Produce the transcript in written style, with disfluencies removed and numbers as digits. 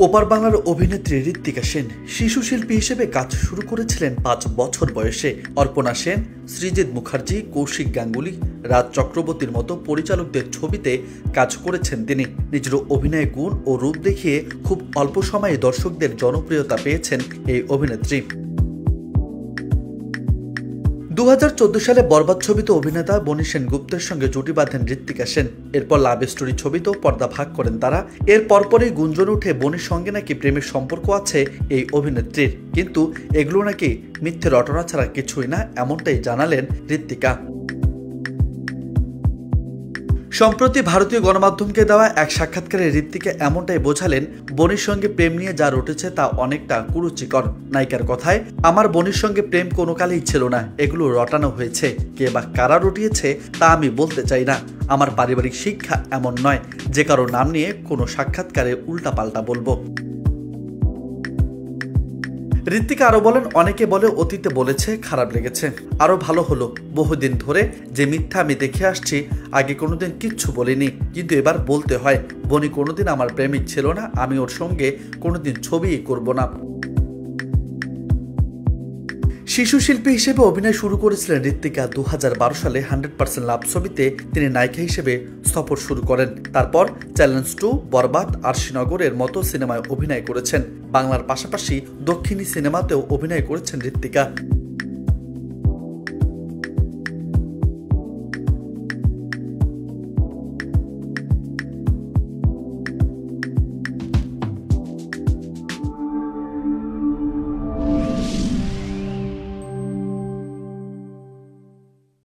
ওপার বাংলার অভিনেত্রী ঋত্বিকা সেন শিশু শিল্পী হিসেবে কাজ শুরু করেছিলেন ৫ বছর বয়সে। অর্পণা সেন, সৃজিত মুখার্জি, কৌশিক গাঙ্গুলি, রাজ চক্রবর্তীর মতো পরিচালকদের ছবিতে কাজ করেছেন তিনি। নিজের অভিনয় গুণ ও রূপ দেখিয়ে খুব অল্প সময়ে দর্শকদের জনপ্রিয়তা পেয়েছেন এই অভিনেত্রী। ২০১৪ সালে বরবাদ ছবিতে অভিনেতা বনি সেনগুপ্তের সঙ্গে জুটি বাঁধেন ঋত্বিকা সেন। এরপর লাভ স্টোরি ছবিতেও পর্দা ভাগ করেন তারা। এর পরপরই গুঞ্জন উঠে বনির সঙ্গে নাকি প্রেমের সম্পর্ক আছে এই অভিনেত্রীর, কিন্তু এগুলো নাকি মিথ্যে রটনা ছাড়া কিছুই না, এমনটাই জানালেন ঋত্বিকা। সম্প্রতি ভারতীয় গণমাধ্যমকে দেওয়া এক সাক্ষাৎকারে ঋত্বিকা এমনটাই বোঝালেন, বনির সঙ্গে প্রেম নিয়ে যা রটেছে তা অনেকটা কুরুচিকর। নায়িকার কথায়, আমার বনির সঙ্গে প্রেম কোনো কালেই ছিল না, এগুলো রটানো হয়েছে। কে বা কারা রটিয়েছে তা আমি বলতে চাই না। আমার পারিবারিক শিক্ষা এমন নয় যে কারো নাম নিয়ে কোনো সাক্ষাৎকারে উল্টাপাল্টা বলবো। ঋত্বিকা আরো বলেন, অনেকে বলে অতীতে বলেছে, খারাপ লেগেছে, আরো ভালো হলো। বহুদিন ধরে যে মিথ্যা আমি দেখে আসছি, আগে কোনোদিন কিচ্ছু বলিনি, কিন্তু এবার বলতে হয়। বনি কোনোদিন আমার প্রেমিক ছিল না, আমি ওর সঙ্গে কোনোদিন ছবিই করব না। শিশু শিল্পী হিসেবে অভিনয় শুরু করেছিলেন ঋত্বিকা ২০১২ সালে 100% লাভ ছবিতে তিনি নায়িকা হিসেবে সফর শুরু করেন। তারপর চ্যালেঞ্জ 2, বরবাদ, আরশিনগরের মতো সিনেমায় অভিনয় করেছেন। বাংলার পাশাপাশি দক্ষিণী সিনেমাতেও অভিনয় করেছেন ঋত্বিকা।